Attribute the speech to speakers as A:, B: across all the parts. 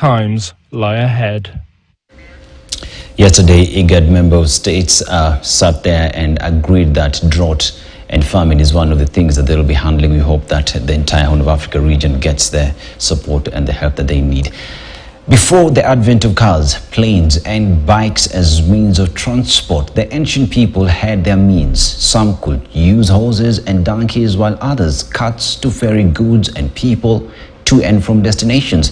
A: times lie ahead.
B: Yesterday, IGAD member states sat there and agreed that drought and famine is one of the things that they'll be handling. We hope that the entire Horn of Africa region gets the support and the help that they need. Before the advent of cars, planes and bikes as means of transport, the ancient people had their means. Some could use horses and donkeys, while others carts to ferry goods and people to and from destinations.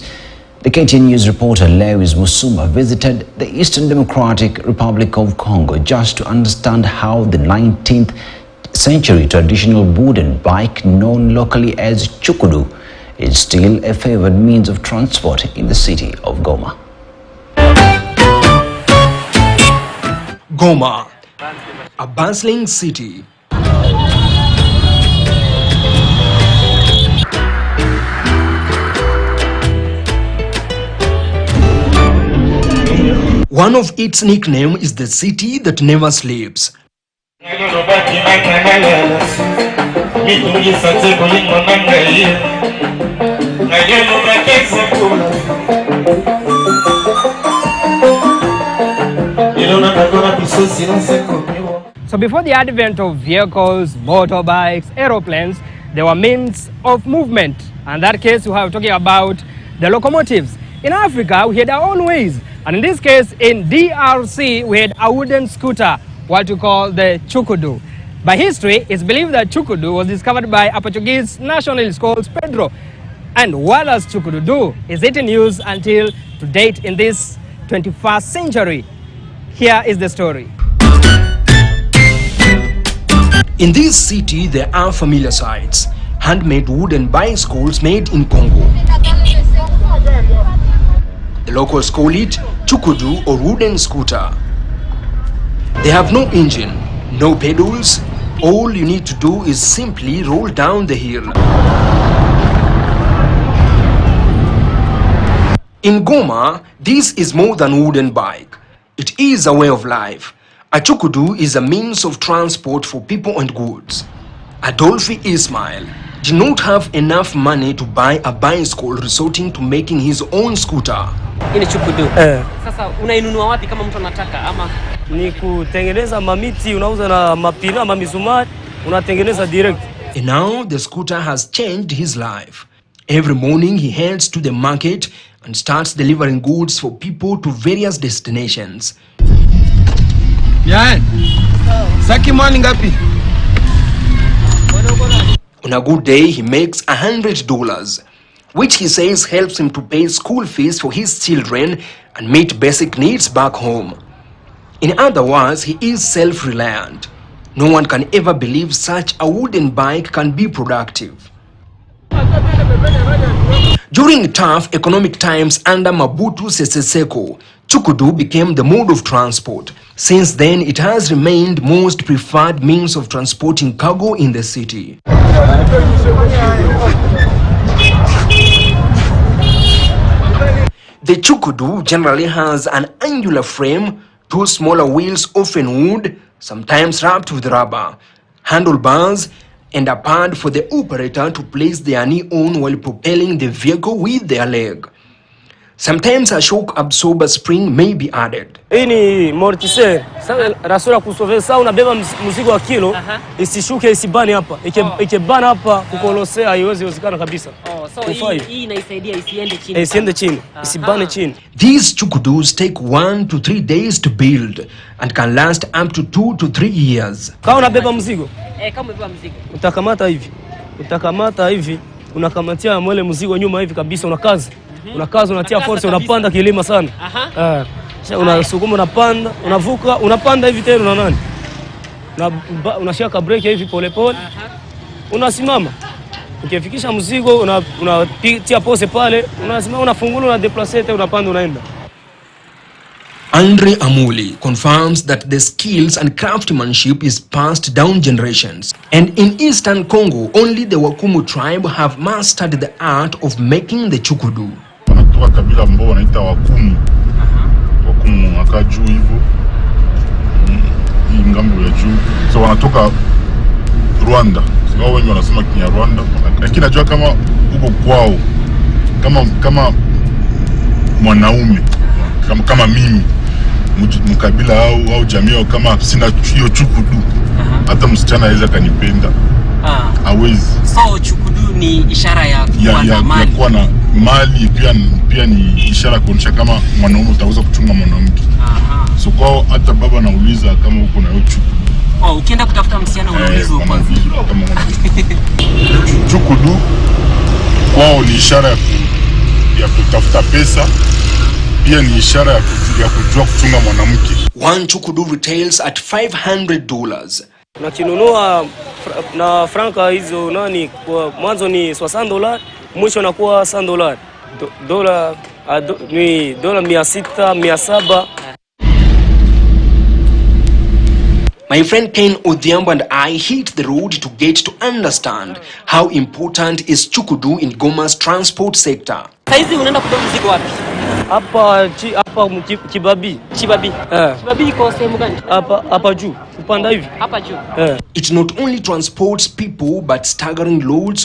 B: The KTN News reporter Lewis Musuma visited the Eastern Democratic Republic of Congo just to understand how the 19th century traditional wooden bike, known locally as Chukudu, is still a favored means of transport in the city of Goma.
C: Goma, a bustling city. One of its nicknames is the city that never sleeps.
D: So before the advent of vehicles, motorbikes, aeroplanes, there were means of movement. And in that case, we have talking about the locomotives. In Africa, we had our own ways. And in this case, in DRC, we had a wooden scooter, what we call the Chukudu. By history, it's believed that Chukudu was discovered by a Portuguese nationalist called Pedro. And what does Chukudu do? Is it in use until to date in this 21st century? Here is the story.
C: In this city, there are familiar sights. Handmade wooden bicycles made in Congo. The locals call it Chukudu or wooden scooter. They have no engine, no pedals. All you need to do is simply roll down the hill. In Goma, this is more than a wooden bike. It is a way of life. A Chukudu is a means of transport for people and goods. Adolphe Ismail did not have enough money to buy a bicycle, resorting to making his own scooter.
E: Ini Chukudu. Sasa unainunua wapi kama mtu anataka ama
F: ni kutengeneza mamiti, unauza na mapina ama misumari, unatengeneza direct.
C: And now the scooter has changed his life. Every morning he heads to the market and starts delivering goods for people to various destinations.
G: Saki mali ngapi?
C: On a good day, he makes $100, which he says helps him to pay school fees for his children and meet basic needs back home. In other words, he is self-reliant. No one can ever believe such a wooden bike can be productive. During tough economic times under Mobutu Sese Seko, Chukudu became the mode of transport. Since then, it has remained most preferred means of transporting cargo in the city. The Chukudu generally has an angular frame, two smaller wheels, often wood, sometimes wrapped with rubber, handlebars, and a pad for the operator to place their knee on while propelling the vehicle with their leg. Sometimes a shock absorber spring may be added.
F: Ini mortiseur. Sasa rasura kusovea sasa unabeba mzigo wa kilo isishuke isibane hapa. Ikebana hapa kukolosea haiwezi wezekana kabisa.
E: So hii inaisaidia isiende chini.
F: Isiende chini, isibane chini.
C: These Chukudus take 1 to 3 days to build and can last up to 2 to 3 years.
F: Kama unabeba mzigo?
E: Kama unabeba mzigo.
F: Utakamata hivi. Unakamatia mwele mzigo nyuma hivi kabisa unakaza. Unakaza unatia force unapanda kilima sana. Unasukuma unapanda, unavuka, unapanda hivi tena na nani? Unashika brake hivi pole pole. Unasimama. Ukifikisha mzigo unatia pose pale, unasimama unafungula una deplace tena unapanda unaenda.
C: Andre Amuli confirms that the skills and craftsmanship is passed down generations. And in Eastern Congo, only the Wakumu tribe have mastered the art of making the Chukudu.
H: Wanatoka kabila ambao wanaita Wakumu. Wakumu akaju hivyo. Hii ngambo ya juu. So wanatoka Rwanda. Sio wengi wanasema Kinyarwanda. Lakini najua kama huko kwao kama mwanaume kama mimi mkabila au jamii au kama sina hiyo chukudu, hata msichana aweza kanipenda. Hawezi.
E: So chukudu ni ishara ya kuwa na
H: mali, pia ni ishara kuonyesha kama mwanaume utaweza kuchunga mwanamke. So kwa hata baba nauliza kama uko na hiyo chukudu.
E: Ukienda kutafuta msichana unaulizwa kwanza
H: kama chukudu kwao ni ishara ya kutafuta pesa, pia ni ishara ya kujua kuchunga mwanamke.
C: One chukudu retails at $500.
F: Na kinunua na franka hizo nani, kwa mwanzo ni $60, mwisho nakuwa $100. Ni dola 600, 700.
C: My friend Ken Odhiambo and I hit the road to get to understand how important is chukudu in Goma's transport sector.
E: Saizi unaenda kutoa mzigo wapi?
F: Hapa Kibabi.
E: Kibabi iko sehemu gani?
F: Hapa juu. Kupanda hivi.
E: Hapa juu.
C: It not only transports people but staggering loads